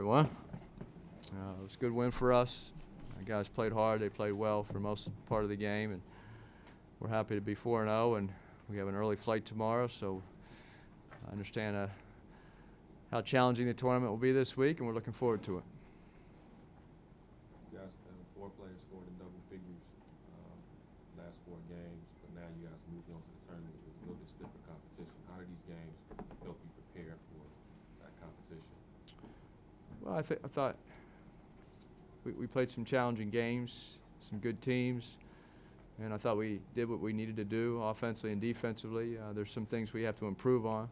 everyone. It was a good win for us. The guys played hard. They played well for most part of the game, and we're happy to be 4-0. And we have an early flight tomorrow, so I understand how challenging the tournament will be this week, and we're looking forward to it. You guys, 4 players scored in double figures last 4 games, but now you guys moved on to the tournament with a little bit stiffer competition. How do these games help you prepare for that competition? Well, I thought we played some challenging games, some good teams, and I thought we did what we needed to do offensively and defensively. There's some things we have to improve on,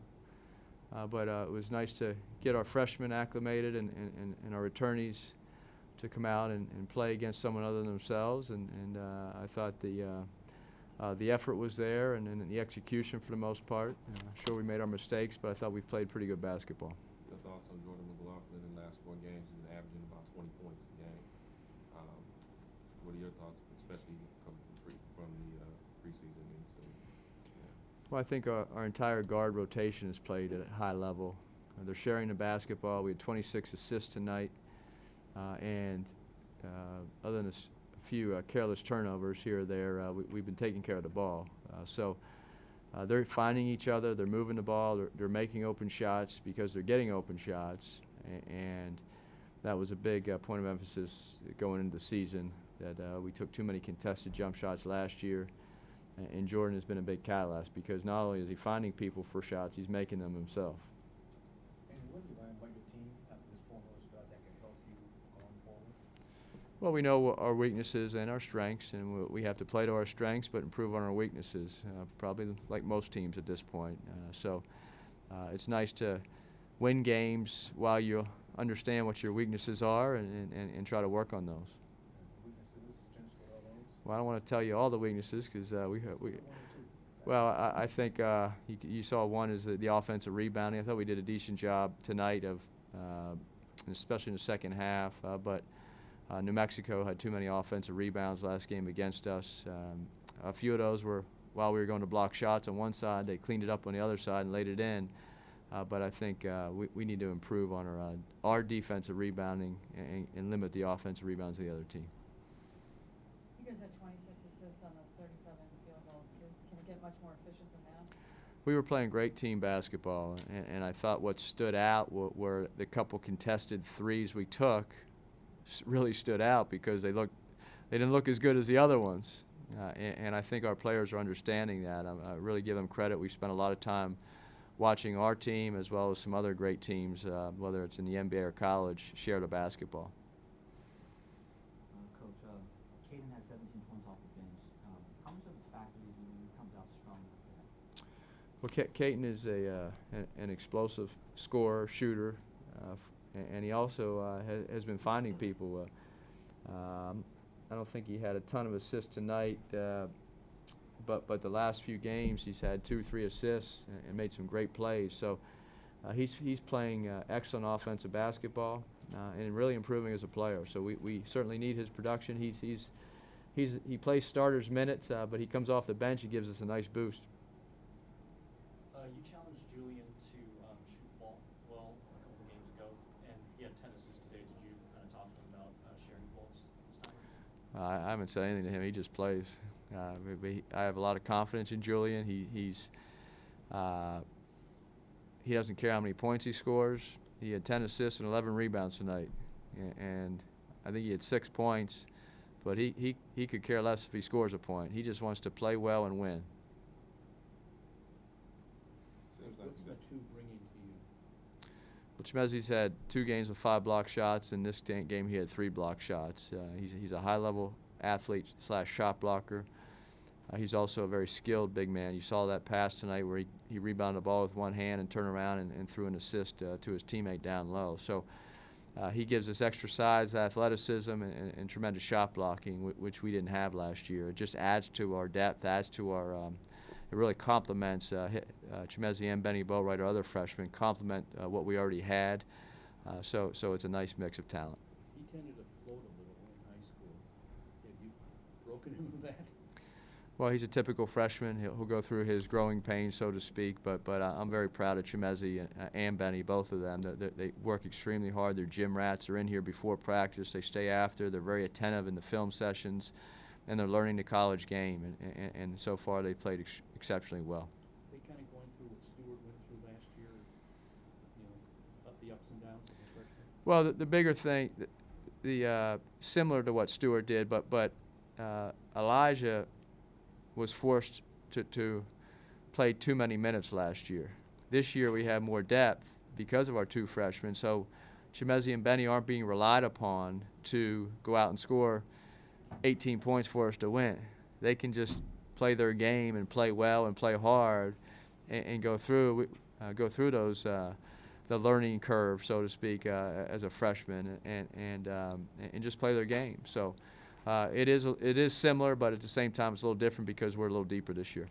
but it was nice to get our freshmen acclimated and our returnees to come out and play against someone other than themselves, and I thought the effort was there and the execution for the most part. Sure, we made our mistakes, but I thought we played pretty good basketball. There's also Jordan McLaughlin in the last 4 games. He's averaging about 20 points a game. What are your thoughts, especially coming from the preseason into? Well, I think our entire guard rotation has played at a high level. They're sharing the basketball. We had 26 assists tonight, and other than a few careless turnovers here or there, we've been taking care of the ball. So they're finding each other. They're moving the ball. They're making open shots because they're getting open shots, and that was a big point of emphasis going into the season, that we took too many contested jump shots last year, and Jordan has been a big catalyst because not only is he finding people for shots, he's making them himself. And what do you learn about your team after this 4-0 start that can help you going forward? Well, we know our weaknesses and our strengths, and we have to play to our strengths but improve on our weaknesses, probably like most teams at this point. So it's nice to win games while you understand what your weaknesses are and try to work on those. Weaknesses, strengths, what are those? Well, I don't want to tell you all the weaknesses because well, I think you saw one is the offensive rebounding. I thought we did a decent job tonight of, especially in the second half, but New Mexico had too many offensive rebounds last game against us. A few of those were while we were going to block shots on one side. They cleaned it up on the other side and laid it in. But I think we need to improve on our defensive rebounding and limit the offensive rebounds of the other team. You guys had 26 assists on those 37 field goals. Can it get much more efficient than that? We were playing great team basketball, and I thought what stood out were the couple contested threes we took really stood out because they didn't look as good as the other ones. And I think our players are understanding that. I really give them credit. We spent a lot of time watching our team as well as some other great teams, whether it's in the NBA or college, share the basketball. Coach, Caden had 17 points off the bench. How much of a factor is when he comes out strong like that? Well, Caden is an explosive scorer, shooter, and he also has been finding people. I don't think he had a ton of assists tonight, but the last few games he's had 2-3 assists and made some great plays. So he's playing excellent offensive basketball and really improving as a player. So we certainly need his production. He plays starters minutes, but he comes off the bench and gives us a nice boost. You challenged Julian to shoot ball well a couple of games ago, and he had 10 assists today. Did you kind of talk to him about sharing balls this time? I haven't said anything to him. He just plays. I have a lot of confidence in Julian. He doesn't care how many points he scores. He had 10 assists and 11 rebounds tonight, and I think he had 6 points. But he could care less if he scores a point. He just wants to play well and win. What's the 2 bringing to you? Well, Chimezi's had 2 games with 5 block shots. In this game, he had 3 block shots. He's a high-level athlete / shot blocker. He's also a very skilled big man. You saw that pass tonight where he rebounded the ball with one hand and turned around and threw an assist to his teammate down low. So he gives us extra size, athleticism, and tremendous shot blocking, which we didn't have last year. It just adds to our depth, adds to our it really complements Chimezi and Benny Boatwright, our other freshmen, complement what we already had. So it's a nice mix of talent. He tended to float a little in high school. Have you broken him of that? Well, he's a typical freshman. He'll go through his growing pains, so to speak. But I'm very proud of Chimezi and Benny, both of them. They work extremely hard. They're gym rats. They're in here before practice. They stay after. They're very attentive in the film sessions, and they're learning the college game. And so far, they played exceptionally well. They kind of going through what Stewart went through last year, the ups and downs of the freshman? Well, the bigger thing, similar to what Stewart did, but Elijah was forced to play too many minutes last year. This year we have more depth because of our two freshmen, so Chimezi and Benny aren't being relied upon to go out and score 18 points for us to win. They can just play their game and play well and play hard and go through those the learning curve, so to speak, as a freshman and just play their game. So it is similar, but at the same time it's a little different because we're a little deeper this year.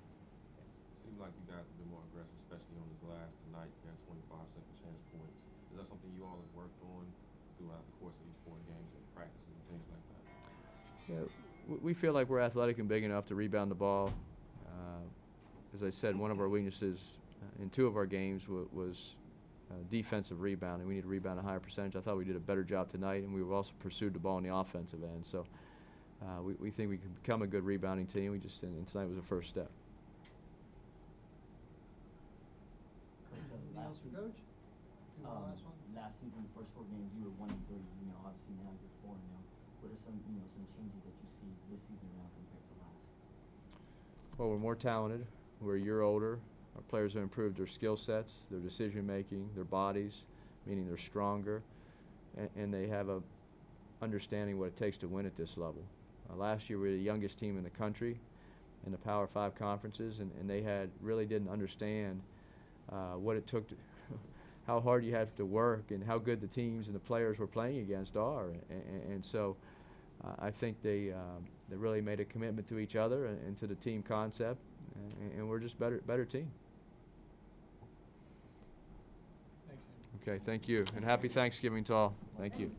Seemed like you guys have been more aggressive, especially on the glass tonight. You had 25 second chance points. Is that something you all have worked on throughout the course of these 4 games and practices and things like that? Yeah, we feel like we're athletic and big enough to rebound the ball. As I said, one of our weaknesses in 2 of our games was defensive rebounding. We need to rebound a higher percentage. I thought we did a better job tonight, and we've also pursued the ball on the offensive end. So we think we can become a good rebounding team. And tonight was the first step. Last week, Coach? Do the last one? last season, the first 4 games, you were 1-30. Obviously now you're 4-0. What are some changes that you see this season around compared to last? Well, we're more talented. We're a year older. Our players have improved their skill sets, their decision making, their bodies, meaning they're stronger, and they have a understanding what it takes to win at this level. Last year we were the youngest team in the country in the Power 5 conferences, and they really didn't understand what it took to how hard you have to work and how good the teams and the players we're playing against are. And so I think they really made a commitment to each other and to the team concept, and we're just better team. Thanks, Andy. Okay, thank you, and happy Thanksgiving to all. Thank you.